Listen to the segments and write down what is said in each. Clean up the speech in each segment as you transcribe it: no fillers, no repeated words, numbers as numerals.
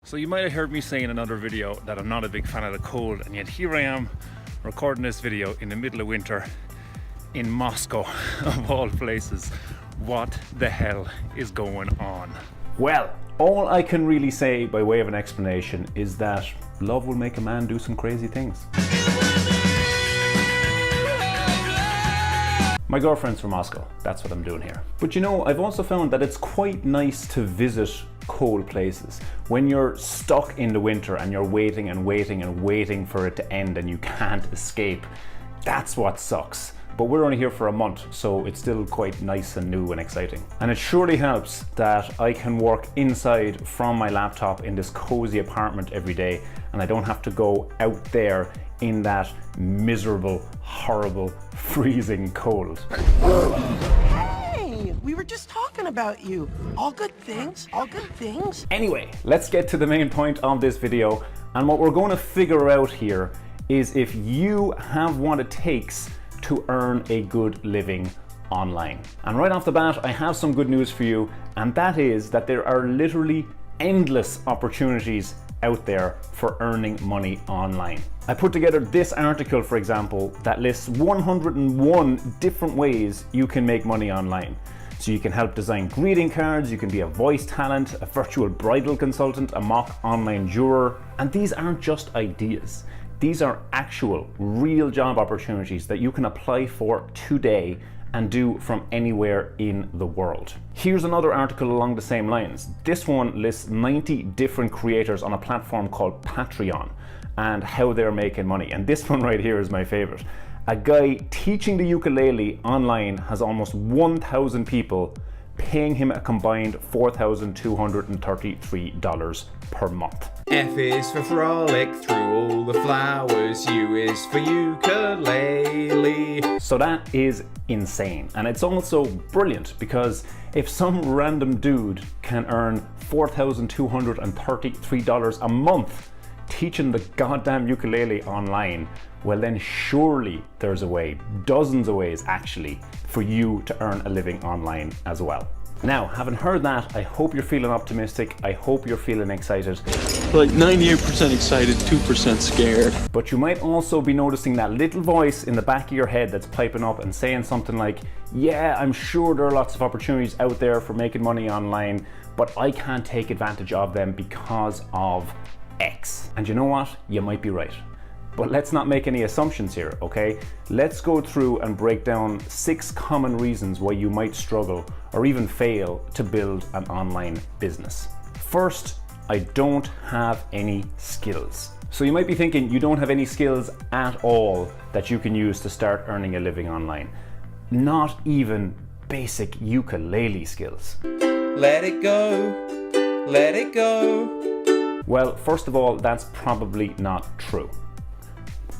So you might have heard me say in another video that I'm not a big fan of the cold, and yet here I am recording this video in the middle of winter in Moscow of all places. What the hell is going on? Well, all I can really say by way of an explanation is that love will make a man do some crazy things. My girlfriend's from Moscow, that's what I'm doing here. But you know, I've also found that it's quite nice to visit cold places. When you're stuck in the winter and you're waiting and waiting and waiting for it to end and you can't escape, that's what sucks. But we're only here for a month, so it's still quite nice and new and exciting. And it surely helps that I can work inside from my laptop in this cozy apartment every day, and I don't have to go out there in that miserable, horrible, freezing cold. Hey, we were just talking about you. All good things, all good things. Anyway, let's get to the main point of this video. And what we're going to figure out here is if you have what it takes to earn a good living online. And right off the bat, I have some good news for you, and that is that there are literally endless opportunities out there for earning money online. I put together this article, for example, that lists 101 different ways you can make money online. So you can help design greeting cards, you can be a voice talent, a virtual bridal consultant, a mock online juror. And these aren't just ideas. These are actual, real job opportunities that you can apply for today and do from anywhere in the world. Here's another article along the same lines. This one lists 90 different creators on a platform called Patreon and how they're making money. And this one right here is my favorite. A guy teaching the ukulele online has almost 1,000 people paying him a combined $4,233 per month. F is for frolic through all the flowers, U is for ukulele. So that is insane. And it's also brilliant because if some random dude can earn $4,233 a month teaching the goddamn ukulele online, well then surely there's a way, dozens of ways actually, for you to earn a living online as well. Now, having heard that, I hope you're feeling optimistic, I hope you're feeling excited. Like 98% excited, 2% scared. But you might also be noticing that little voice in the back of your head that's piping up and saying something like, yeah, I'm sure there are lots of opportunities out there for making money online, but I can't take advantage of them because of X. And you know what? You might be right. But let's not make any assumptions here, okay? Let's go through and break down 6 common reasons why you might struggle or even fail to build an online business. First, I don't have any skills. So you might be thinking you don't have any skills at all that you can use to start earning a living online. Not even basic ukulele skills. Let it go, let it go. Well, first of all, that's probably not true.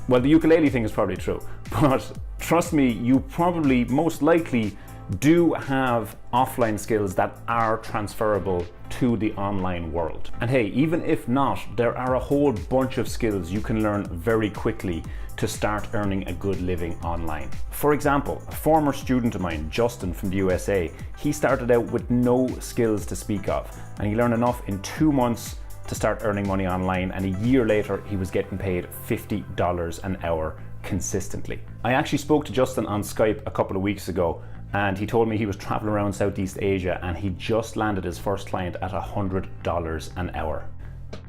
Well, the ukulele thing is probably true, but trust me, you probably most likely do have offline skills that are transferable to the online world. And hey, even if not, there are a whole bunch of skills you can learn very quickly to start earning a good living online. For example, a former student of mine, Justin from the USA, he started out with no skills to speak of, and he learned enough in 2 months to start earning money online, and a year later he was getting paid $50 an hour consistently. I actually spoke to Justin on Skype a couple of weeks ago, and he told me he was traveling around Southeast Asia and he just landed his first client at $100 an hour.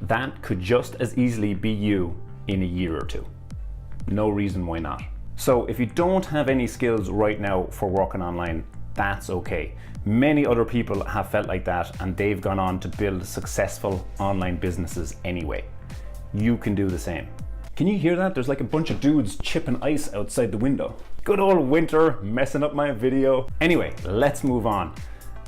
That could just as easily be you in a year or two. No reason why not. So if you don't have any skills right now for working online, that's okay. Many other people have felt like that and they've gone on to build successful online businesses anyway. You can do the same. Can you hear that? There's like a bunch of dudes chipping ice outside the window. Good old winter messing up my video. Anyway, let's move on.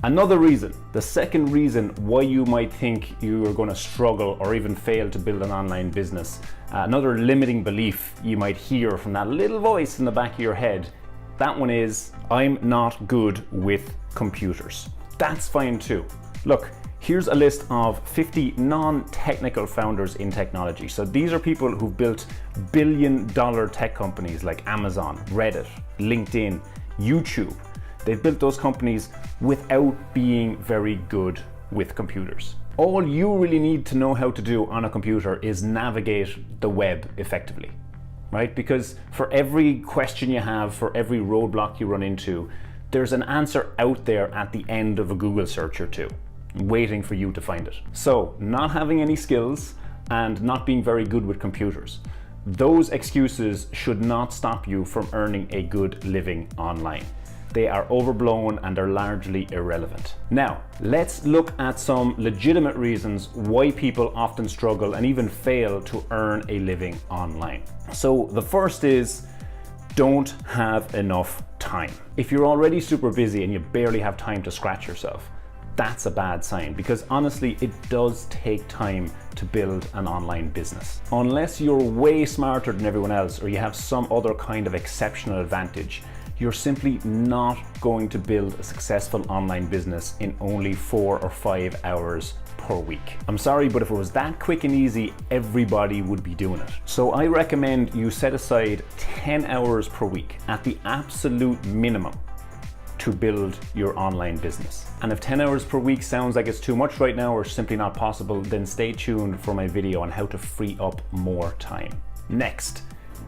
Another reason, the second reason why you might think you are going to struggle or even fail to build an online business, another limiting belief you might hear from that little voice in the back of your head, that one is, I'm not good with computers. That's fine too. Look, here's a list of 50 non-technical founders in technology. So these are people who've built billion-dollar tech companies like Amazon, Reddit, LinkedIn, YouTube. They've built those companies without being very good with computers. All you really need to know how to do on a computer is navigate the web effectively, right? Because for every question you have, for every roadblock you run into, there's an answer out there at the end of a Google search or two, waiting for you to find it. So not having any skills and not being very good with computers, those excuses should not stop you from earning a good living online. They are overblown and are largely irrelevant. Now, let's look at some legitimate reasons why people often struggle and even fail to earn a living online. So the first is don't have enough time. If you're already super busy and you barely have time to scratch yourself, that's a bad sign, because honestly, it does take time to build an online business. Unless you're way smarter than everyone else or you have some other kind of exceptional advantage, you're simply not going to build a successful online business in only 4 or 5 hours per week. I'm sorry, but if it was that quick and easy, everybody would be doing it. So I recommend you set aside 10 hours per week at the absolute minimum to build your online business. And if 10 hours per week sounds like it's too much right now or simply not possible, then stay tuned for my video on how to free up more time. Next,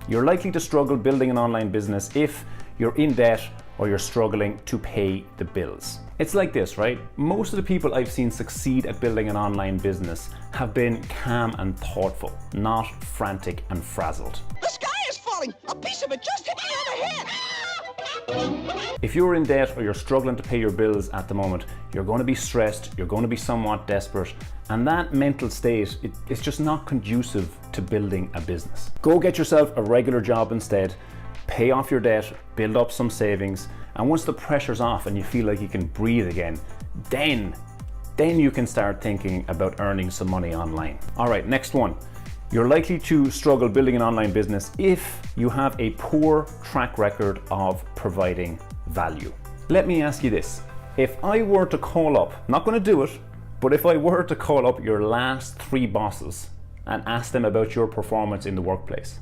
you're likely to struggle building an online business if you're in debt or you're struggling to pay the bills. It's like this, right? Most of the people I've seen succeed at building an online business have been calm and thoughtful, not frantic and frazzled. The sky is falling! A piece of it just hit me on the head! If you're in debt or you're struggling to pay your bills at the moment, you're going to be stressed, you're going to be somewhat desperate, and that mental state, it's just not conducive to building a business. Go get yourself a regular job instead, pay off your debt, build up some savings, and once the pressure's off and you feel like you can breathe again, then you can start thinking about earning some money online. All right, next one. You're likely to struggle building an online business if you have a poor track record of providing value. Let me ask you this. If I were to call up, not going to do it, but if I were to call up your last 3 bosses and ask them about your performance in the workplace,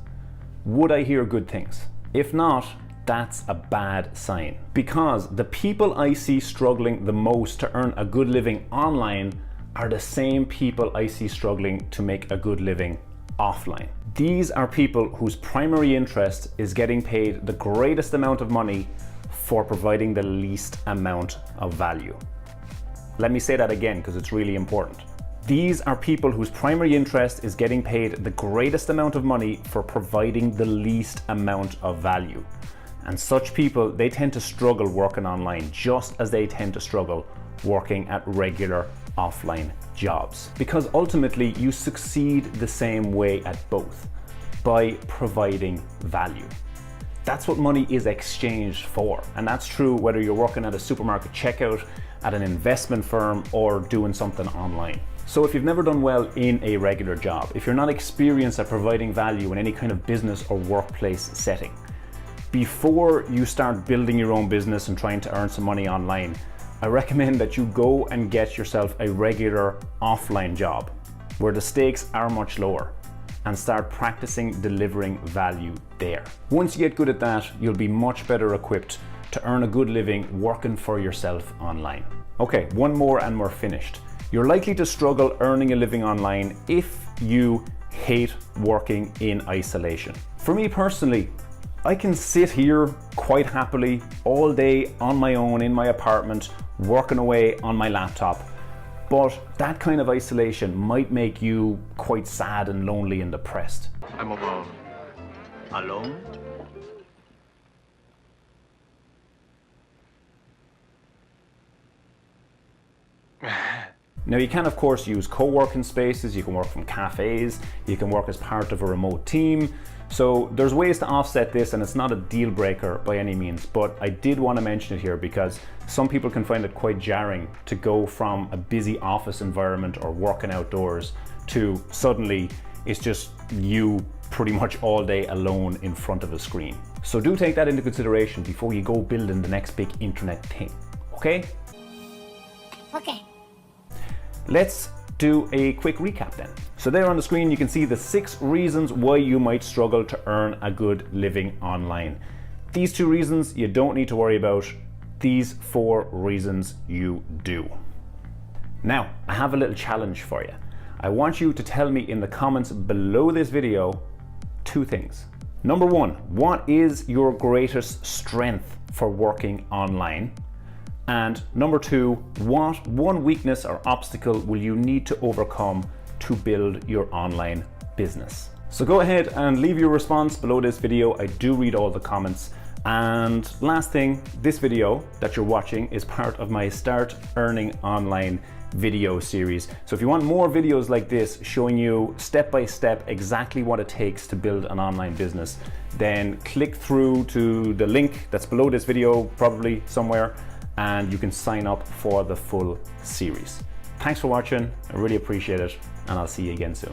would I hear good things? If not, that's a bad sign. Because the people I see struggling the most to earn a good living online are the same people I see struggling to make a good living offline. These are people whose primary interest is getting paid the greatest amount of money for providing the least amount of value. Let me say that again because it's really important. These are people whose primary interest is getting paid the greatest amount of money for providing the least amount of value. And such people, they tend to struggle working online just as they tend to struggle working at regular offline jobs. Because ultimately you succeed the same way at both, by providing value. That's what money is exchanged for. And that's true whether you're working at a supermarket checkout, at an investment firm, or doing something online. So if you've never done well in a regular job, if you're not experienced at providing value in any kind of business or workplace setting, before you start building your own business and trying to earn some money online, I recommend that you go and get yourself a regular offline job where the stakes are much lower and start practicing delivering value there. Once you get good at that, you'll be much better equipped to earn a good living working for yourself online. Okay, one more and we're finished. You're likely to struggle earning a living online if you hate working in isolation. For me personally, I can sit here quite happily all day on my own in my apartment, working away on my laptop. But that kind of isolation might make you quite sad and lonely and depressed. I'm alone. Alone? Now you can of course use co-working spaces, you can work from cafes, you can work as part of a remote team. So there's ways to offset this, and it's not a deal breaker by any means, but I did want to mention it here because some people can find it quite jarring to go from a busy office environment or working outdoors to suddenly it's just you pretty much all day alone in front of a screen. So do take that into consideration before you go building the next big internet thing, okay? Okay. Let's do a quick recap then. So there on the screen you can see the 6 reasons why you might struggle to earn a good living online. These 2 reasons you don't need to worry about. These 4 reasons you do. Now, I have a little challenge for you. I want you to tell me in the comments below this video 2 things. Number 1, what is your greatest strength for working online? And number 2, what one weakness or obstacle will you need to overcome to build your online business? So go ahead and leave your response below this video. I do read all the comments. And last thing, this video that you're watching is part of my Start Earning Online video series. So if you want more videos like this showing you step by step exactly what it takes to build an online business, then click through to the link that's below this video, probably somewhere, and you can sign up for the full series. Thanks for watching, I really appreciate it, and I'll see you again soon.